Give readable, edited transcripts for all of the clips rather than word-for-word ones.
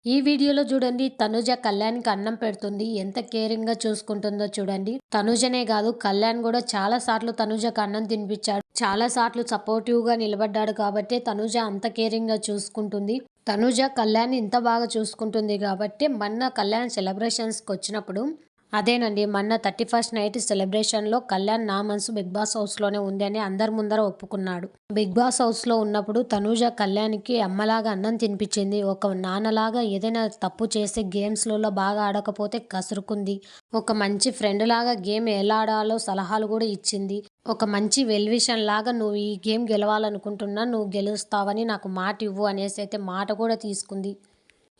ఈ వీడియోలో చూడండి తనుజ కళ్యాణ్‌కి అన్నం పెడుతుంది. ఎంత కేరింగ్‌గా చూసుకుంటుందో చూడండి. తనుజనే కాదు కళ్యాణ్ కూడా చాలా సార్లు తనుజకు అన్నం తినిపించాడు. చాలా సార్లు సపోర్టివ్‌గా నిలబడ్డాడు కాబట్టే తనుజ అంత కేరింగ్‌గా చూసుకుంటుంది. తనుజ కళ్యాణ్‌ని ఇంత బాగా చూసుకుంటుంది కాబట్టే మొన్న కళ్యాణ్ సెలబ్రేషన్స్‌కొచ్చినప్పుడు అదేనండి. మొన్న 31st నైట్ సెలబ్రేషన్‌లో కళ్యాణ్ నా మనసు 'బిగ్ బాస్' హౌస్‌లోనే ఉంది అని అందరి ముందర ఒప్పుకున్నాడు. 'బిగ్ బాస్' హౌస్‌లో ఉన్నప్పుడు తనూజ కళ్యాణ్‌కి అమ్మలాగా అన్నం తినిపించింది. ఒక నాన్నలాగా ఏదైనా తప్పు చేసి గేమ్స్‌లలో బాగా ఆడకపోతే కసురుకుంది. ఒక మంచి ఫ్రెండ్‌లాగా గేమ్ ఎలా ఆడాలో సలహాలు కూడా ఇచ్చింది. ఒక మంచి వెల్ విషర్‌లాగా "నువ్వు ఈ గేమ్ గెలవాలనుకుంటున్నా. నువ్వు గెలుస్తావని నాకు మాట ఇవ్వు" అనేసైతే మాట కూడా తీసుకుంది.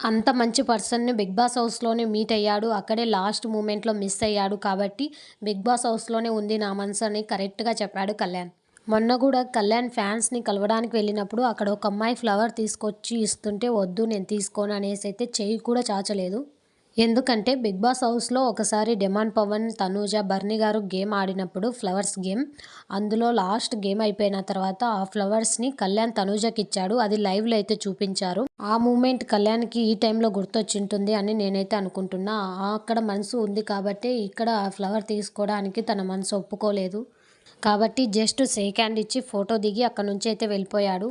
అంత మంచి పర్సన్‌ని 'బిగ్ బాస్' హౌస్‌లోనే మీట్ అయ్యాడు. అక్కడే లాస్ట్ మూమెంట్‌లో మిస్ అయ్యాడు కాబట్టి 'బిగ్ బాస్' హౌస్‌లోనే ఉంది నా మనసు అని కరెక్ట్‌గా చెప్పాడు కళ్యాణ్. మొన్న గూడా కళ్యాణ్ ఫ్యాన్స్‌ని కలవడానికి వెళ్ళినప్పుడు అక్కడ ఒక అమ్మాయి ఫ్లవర్ తీసుకొచ్చి ఇస్తుంటే వద్దు నేను తీసుకోను అనేసైతే చెయ్యి కూడా చాచలేదు. ఎందుకంటే 'బిగ్ బాస్' హౌస్‌లో ఒకసారి 'డిమాండ్ పవన్', తనూజ, బర్నీ గారు గేమ్ ఆడినప్పుడు ఫ్లవర్స్ గేమ్. అందులో లాస్ట్ గేమ్ అయిపోయిన తర్వాత ఆ ఫ్లవర్స్‌ని కళ్యాణ్ తనూజకిచ్చాడు. అది లైవ్‌లో అయితే చూపించారు. ఆ మూమెంట్ కళ్యాణ్‌కి ఈ టైంలో గుర్తొచ్చింటుంది అని నేనైతే అనుకుంటున్నా. అక్కడ మనసు ఉంది కాబట్టే ఇక్కడ ఆ ఫ్లవర్ తీసుకోవడానికి తన మనసు ఒప్పుకోలేదు. కాబట్టి జస్ట్ షేక్ హ్యాండ్ ఇచ్చి ఫోటో దిగి అక్కడి నుంచి అయితే వెళ్ళిపోయాడు.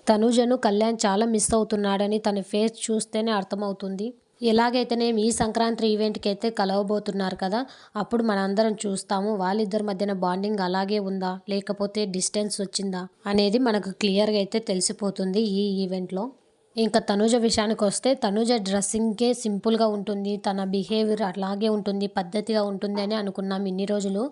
తనూజను కళ్యాణ్ చాలా మిస్ అవుతున్నాడని తన ఫేస్ చూస్తేనే అర్థమవుతుంది. ఎలాగైతేనేమి ఈ సంక్రాంతి ఈవెంట్‌కైతే కలవబోతున్నారు కదా! అప్పుడు మనందరం చూస్తాము. వాళ్ళిద్దరి మధ్యన బాండింగ్ అలాగే ఉందా? లేకపోతే డిస్టెన్స్ వచ్చిందా? అనేది మనకు క్లియర్‌గా అయితే తెలిసిపోతుంది ఈ ఈవెంట్‌లో. ఇంకా తనూజ విషయానికొస్తే తనూజ డ్రెస్సింగే సింపుల్‌గా ఉంటుంది. తన బిహేవియర్ అలాగే ఉంటుంది. పద్ధతిగా ఉంటుంది అని అనుకున్నాం ఇన్ని రోజులు.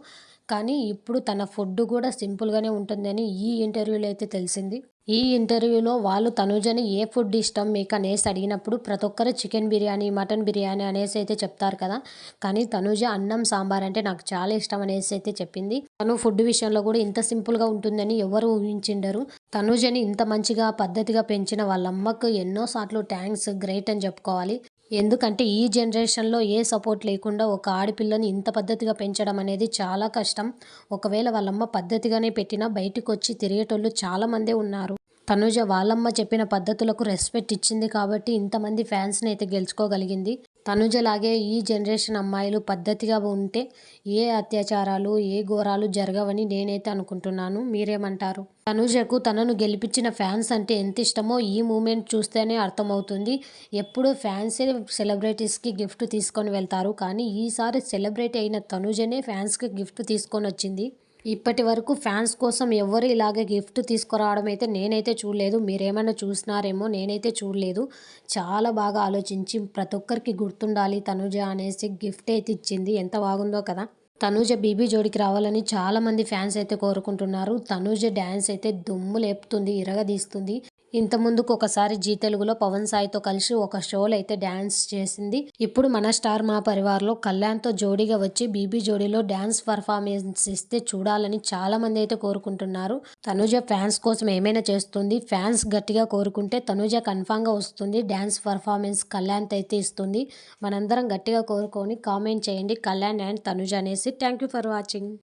కానీ ఇప్పుడు తన ఫుడ్ కూడా సింపుల్‌గానే ఉంటుందని ఈ ఇంటర్వ్యూలో అయితే తెలిసింది. ఈ ఇంటర్వ్యూలో వాళ్ళు తనూజని ఏ ఫుడ్ ఇష్టం మీకు అనేసి అడిగినప్పుడు ప్రతి ఒక్కరు చికెన్ బిర్యానీ, మటన్ బిర్యానీ అనేసి అయితే చెప్తారు కదా! కానీ తనూజ అన్నం, సాంబార్ అంటే నాకు చాలా ఇష్టం అనేసి అయితే చెప్పింది. తను ఫుడ్ విషయంలో కూడా ఇంత సింపుల్‌గా ఉంటుందని ఎవరు ఊహించిండరు. తనూజని ఇంత మంచిగా, పద్ధతిగా పెంచిన వాళ్ళమ్మకు ఎన్నో సార్లు థాంక్స్, గ్రేట్ అని చెప్పుకోవాలి. ఎందుకంటే ఈ జనరేషన్‌లో ఏ సపోర్ట్ లేకుండా ఒక ఆడపిల్లని ఇంత పద్ధతిగా పెంచడం అనేది చాలా కష్టం. ఒకవేళ వాళ్ళమ్మ పద్ధతిగానే పెట్టినా బయటికొచ్చి తిరిగేటోళ్ళు చాలామందే ఉన్నారు. తనూజ వాళ్ళమ్మ చెప్పిన పద్ధతులకు రెస్పెక్ట్ ఇచ్చింది కాబట్టి ఇంతమంది ఫ్యాన్స్‌ని అయితే గెలుచుకోగలిగింది. తనూజలాగే ఈ జనరేషన్ అమ్మాయిలు పద్ధతిగా ఉంటే ఏ అత్యాచారాలు, ఏ ఘోరాలు జరగవని నేనైతే అనుకుంటున్నాను. మీరేమంటారు? తనూజకు తనను గెలిపించిన ఫ్యాన్స్ అంటే ఎంత ఇష్టమో ఈ మూమెంట్ చూస్తేనే అర్థమవుతుంది. ఎప్పుడూ ఫ్యాన్సే సెలబ్రిటీస్‌కి గిఫ్ట్ తీసుకొని వెళ్తారు. కానీ ఈసారి సెలబ్రిటీ అయిన తనూజనే ఫ్యాన్స్‌కి గిఫ్ట్ తీసుకొనొచ్చింది. ఇప్పటి వరకు ఫ్యాన్స్ కోసం ఎవ్వరు ఇలాగే గిఫ్ట్ తీసుకురావడం అయితే నేనైతే చూడలేదు. మీరేమైనా చూసినారేమో నేనైతే చూడలేదు. చాలా బాగా ఆలోచించి ప్రతి ఒక్కరికి గుర్తుండాలి తనూజ అనేసి గిఫ్ట్ అయితే ఇచ్చింది. ఎంత బాగుందో కదా! తనూజ బీబీ జోడికి రావాలని చాలామంది ఫ్యాన్స్ అయితే కోరుకుంటున్నారు. తనూజ డ్యాన్స్ అయితే దుమ్ము లేపుతుంది, ఇరగదీస్తుంది. ఇంతకుముందుకు ఒకసారి జీ తెలుగులో పవన్ సాయితో కలిసి ఒక షోలో అయితే డ్యాన్స్ చేసింది. ఇప్పుడు మన స్టార్ మా పరివార్‌లో కళ్యాణ్‌తో జోడీగా వచ్చి బీబీ జోడీలో డ్యాన్స్ పర్ఫార్మెన్స్ ఇస్తే చూడాలని చాలామంది అయితే కోరుకుంటున్నారు. తనూజ ఫ్యాన్స్ కోసం ఏమైనా చేస్తుంది. ఫ్యాన్స్ గట్టిగా కోరుకుంటే తనూజ కన్ఫామ్‌గా వస్తుంది. డ్యాన్స్ పర్ఫార్మెన్స్ కళ్యాణ్‌తో అయితే ఇస్తుంది. మనందరం గట్టిగా కోరుకొని కామెంట్ చేయండి కళ్యాణ్ అండ్ తనూజ అనేసి. Thank you for watching.